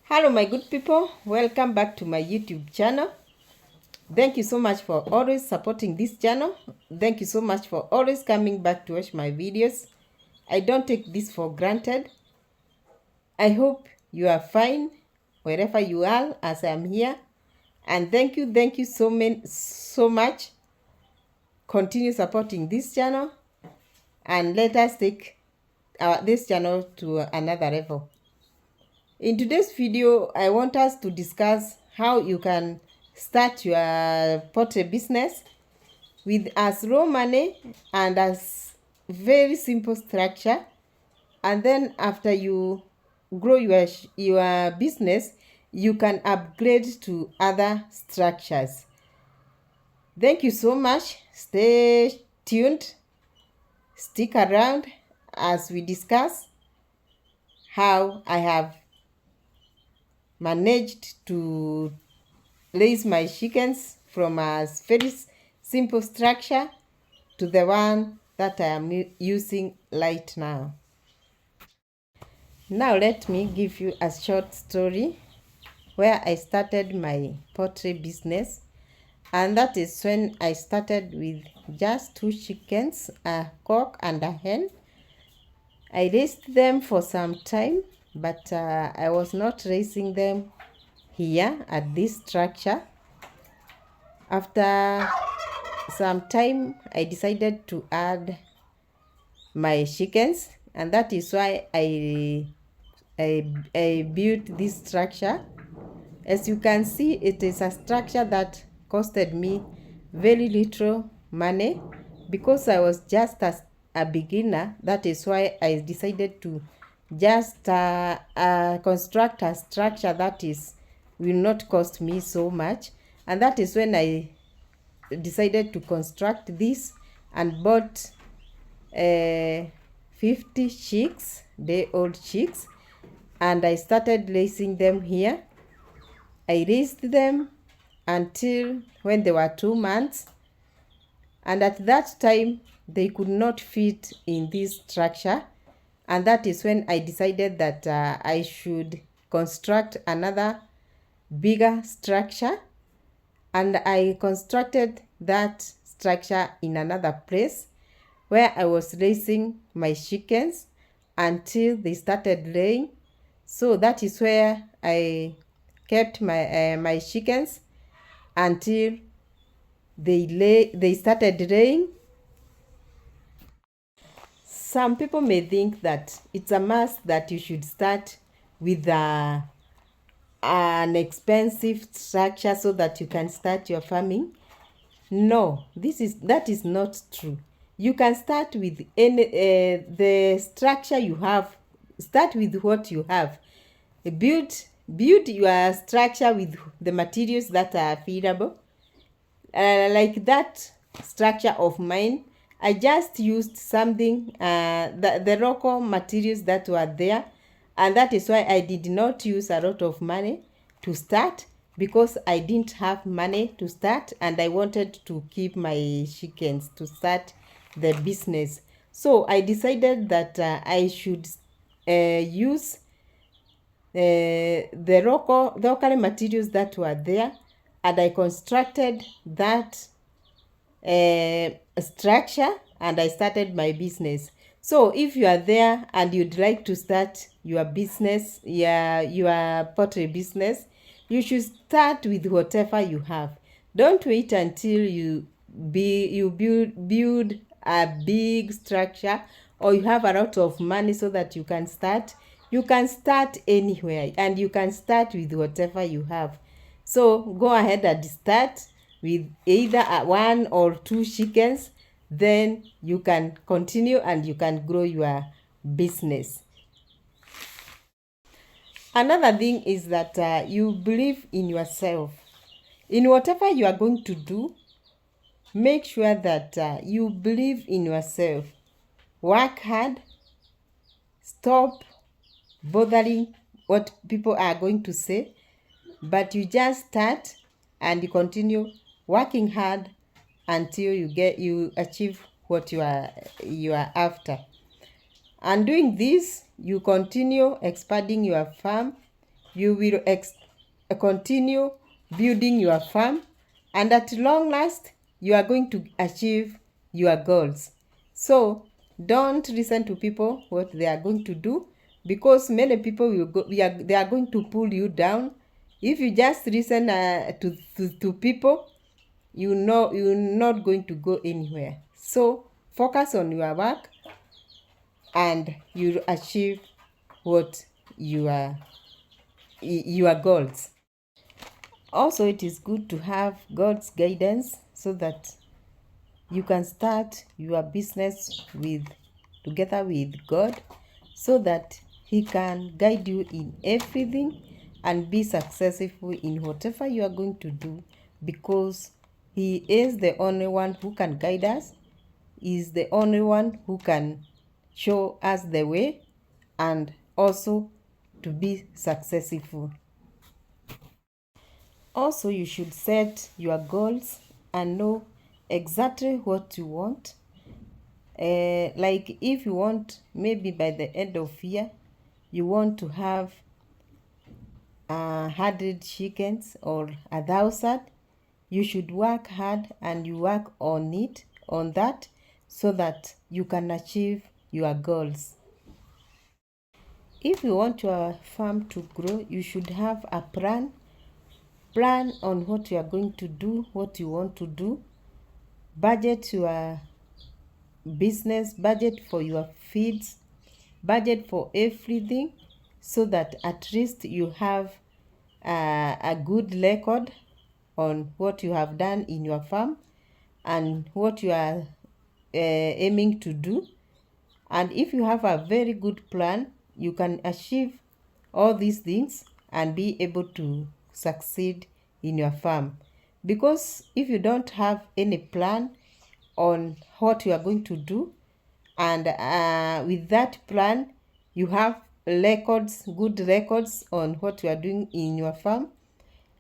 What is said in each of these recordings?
Hello my good people, welcome back to my YouTube channel. Thank you so much for always supporting this channel. Thank you so much for always coming back to watch my videos. I don't take this for granted. I hope you are fine wherever you are as I am here. And thank you so much. Continue supporting this channel and let us take this channel to another level. In today's video, I want us to discuss how you can start your poultry business with as low money and as very simple structure. And then after you grow your business, you can upgrade to other structures. Thank you so much. Stay tuned. Stick around as we discuss how I have managed to raise my chickens from a very simple structure to the one that I am using right now. Now let me give you a short story where I started my poultry business, and that is when I started with just 2 chickens, a cock and a hen. I raised them for some time, but I was not raising them here at this structure. After some time, I decided to add my chickens, and that is why I built this structure. As you can see, it is a structure that costed me very little money because I was just a beginner. That is why I decided to just construct a structure that will not cost me so much, and that is when I decided to construct this and bought 50 chicks, day-old chicks, and I started raising them here. I raised them until when they were 2 months, and at that time they could not fit in this structure, and that is when I decided that I should construct another bigger structure. And I constructed that structure in another place where I was raising my chickens until they started laying. So that is where I kept my chickens until they started laying. Some people may think that it's a must that you should start with an expensive structure so that you can start your farming. No, that is not true. You can start with the structure you have. Start with what you have. Build your structure with the materials that are available. Like that structure of mine, I just used something, the local materials that were there, and that is why I did not use a lot of money to start, because I didn't have money to start and I wanted to keep my chickens to start the business. So I decided that I should use the local materials that were there, and I constructed that structure and I started my business. So if you are there and you'd like to start your business, your poultry business, you should start with whatever you have. Don't wait until you build a big structure or you have a lot of money so that you can start. You can start anywhere and you can start with whatever you have. So go ahead and start with either 1 or 2 chickens. Then you can continue and you can grow your business. Another thing is that you believe in yourself. In whatever you are going to do, make sure that you believe in yourself. Work hard. Stop bothering what people are going to say, but you just start and you continue working hard until you achieve what you are after. And doing this, you continue expanding your farm you will continue building your farm, and at long last you are going to achieve your goals. So don't listen to people what they are going to do, because many people will go, they are going to pull you down. If you just listen to people, you know you're not going to go anywhere. So focus on your work and you'll achieve what your goals. Also, it is good to have God's guidance so that you can start your business together with God, so that He can guide you in everything and be successful in whatever you are going to do, because He is the only one who can guide us. He is the only one who can show us the way and also to be successful. Also, you should set your goals and know exactly what you want. Like if you want, maybe by the end of year, you want to have 100 chickens or 1,000, you should work hard and you work on that, so that you can achieve your goals. If you want your farm to grow, you should have a plan on what you are going to do, what you want to do, budget your business, budget for your feeds, budget for everything, so that at least you have a good record on what you have done in your farm and what you are aiming to do. And if you have a very good plan, you can achieve all these things and be able to succeed in your farm. Because if you don't have any plan on what you are going to do, and with that plan you have good records on what you are doing in your farm,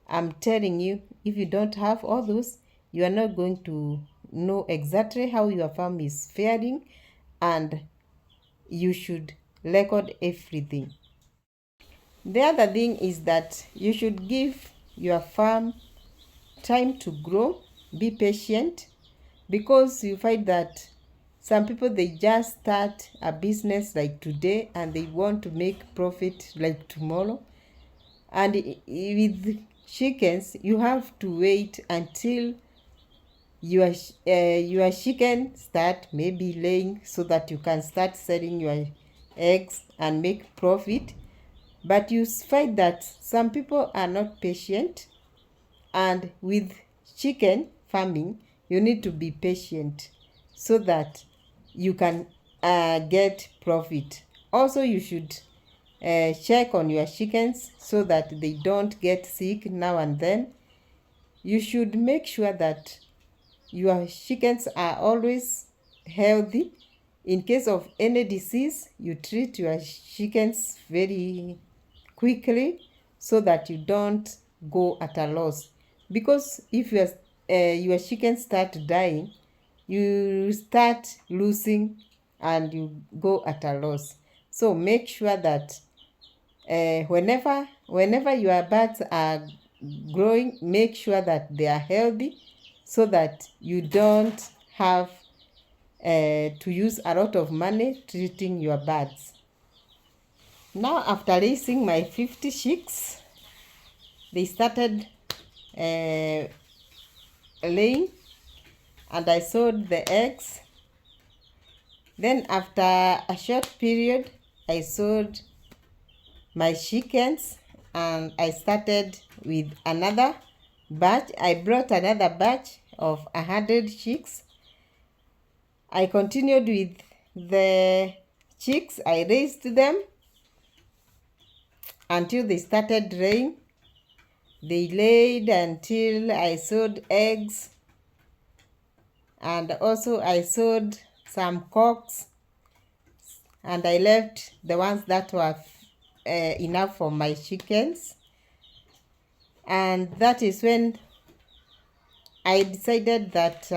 I'm telling you, if you don't have all those, you are not going to know exactly how your farm is faring, and you should record everything. The other thing is that you should give your farm time to grow. Be patient, because you find that some people, they just start a business like today and they want to make profit like tomorrow. And with chickens, you have to wait until your chicken start maybe laying, so that you can start selling your eggs and make profit. But you find that some people are not patient, and with chicken farming you need to be patient so that you can get profit. Also, you should check on your chickens so that they don't get sick now and then. You should make sure that your chickens are always healthy. In case of any disease, you treat your chickens very quickly so that you don't go at a loss. Because if your chickens start dying, you start losing and you go at a loss. So make sure that whenever your birds are growing, make sure that they are healthy, so that you don't have to use a lot of money treating your birds. Now, after raising my 50 chicks, they started laying, and I sold the eggs. Then after a short period, I sold my chickens, and I started with another batch. I brought another batch of 100 chicks. I continued with the chicks. I raised them until they started laying. They laid until I sold eggs, and also I sold some cocks, and I left the ones that were enough for my chickens. And that is when I decided that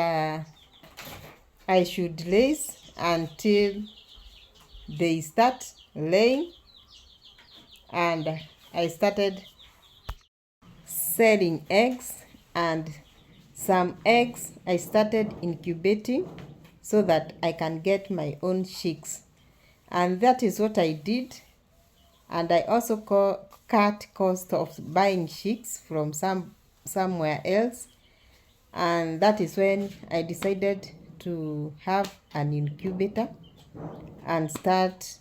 I should raise until they start laying, and I started selling eggs, and some eggs I started incubating so that I can get my own chicks. And that is what I did. And I also cut cost of buying chicks from somewhere else. And that is when I decided to have an incubator and start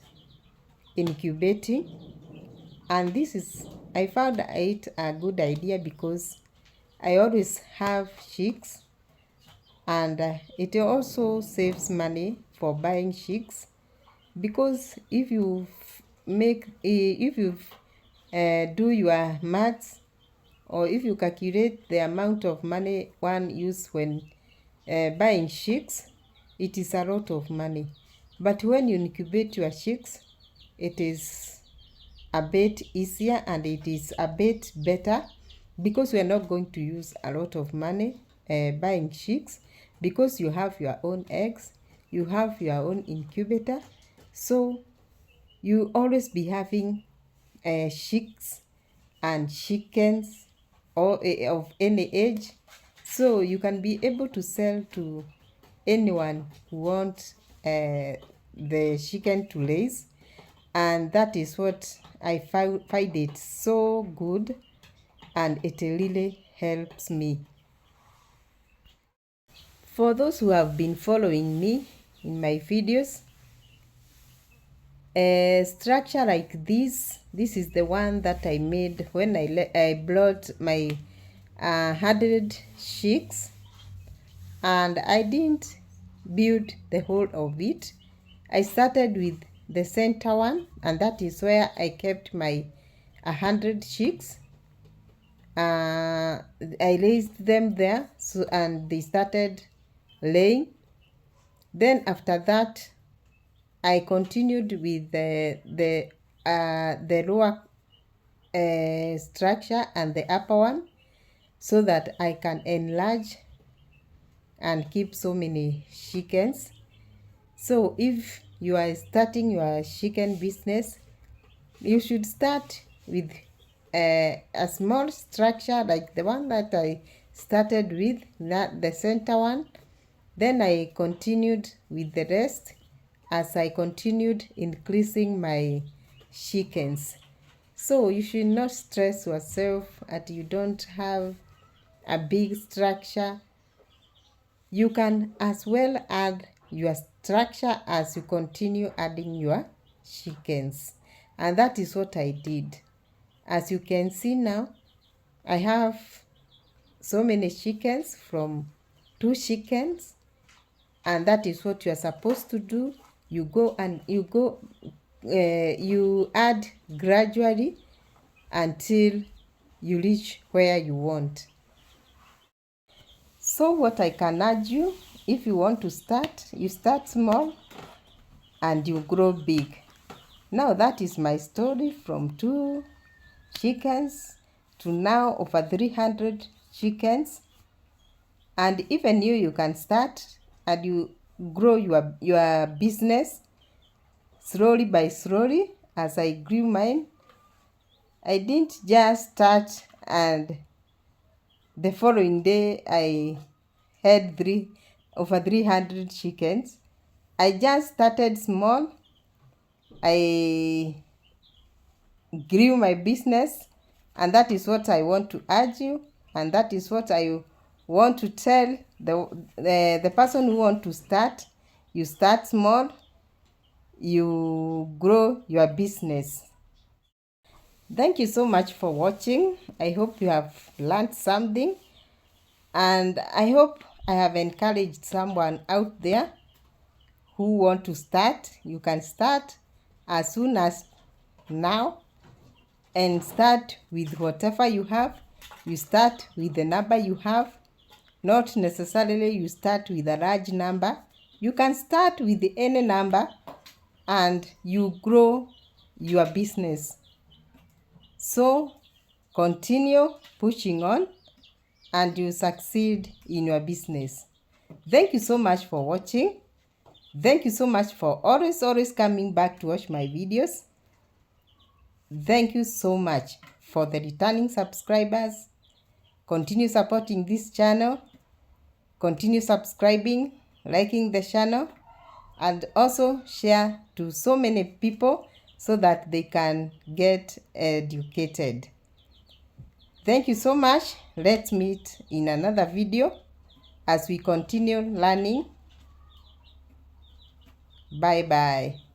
incubating. And I found it a good idea because I always have chicks, and it also saves money for buying chicks, because if you do your maths, or if you calculate the amount of money one use when buying chicks, it is a lot of money. But when you incubate your chicks, it is a bit easier and it is a bit better, because we are not going to use a lot of money buying chicks, because you have your own eggs, you have your own incubator, so you always be having chicks and chickens or of any age, so you can be able to sell to anyone who wants the chicken to raise. And that is what I find it so good, and it really helps me. For those who have been following me in my videos, a structure like this is the one that I made when I brought my 100 chicks, and I didn't build the whole of it. I started with the center one, and that is where I kept my 100 chicks. I raised them there, and they started laying. Then after that, I continued with the lower structure and the upper one, so that I can enlarge and keep so many chickens. So if you are starting your chicken business, you should start with a small structure like the one that I started with, that the center one. Then I continued with the rest as I continued increasing my chickens. So you should not stress yourself that you don't have a big structure. You can as well add your structure as you continue adding your chickens. And that is what I did. As you can see now, I have so many chickens from 2 chickens, and that is what you are supposed to do. You add gradually until you reach where you want. So what I can urge you, if you want to start, you start small and you grow big. Now that is my story from 2 chickens to now over 300 chickens. And even you can start and you grow your business slowly by slowly. As I grew mine, I didn't just start and the following day I had over 300 chickens. I just started small. I grew my business, and that is what I want to urge you, and that is what I want to tell the person who want to start. You start small, you grow your business. Thank you so much for watching. I hope you have learned something, and I hope I have encouraged someone out there who want to start. You can start as soon as now and start with whatever you have. You start with the number you have. Not necessarily you start with a large number. You can start with any number and you grow your business. So continue pushing on and you succeed in your business. Thank you so much for watching. Thank you so much for always coming back to watch my videos. Thank you so much for the returning subscribers. Continue supporting this channel. Continue subscribing, liking the channel, and also share to so many people so that they can get educated. Thank you so much. Let's meet in another video as we continue learning. Bye bye.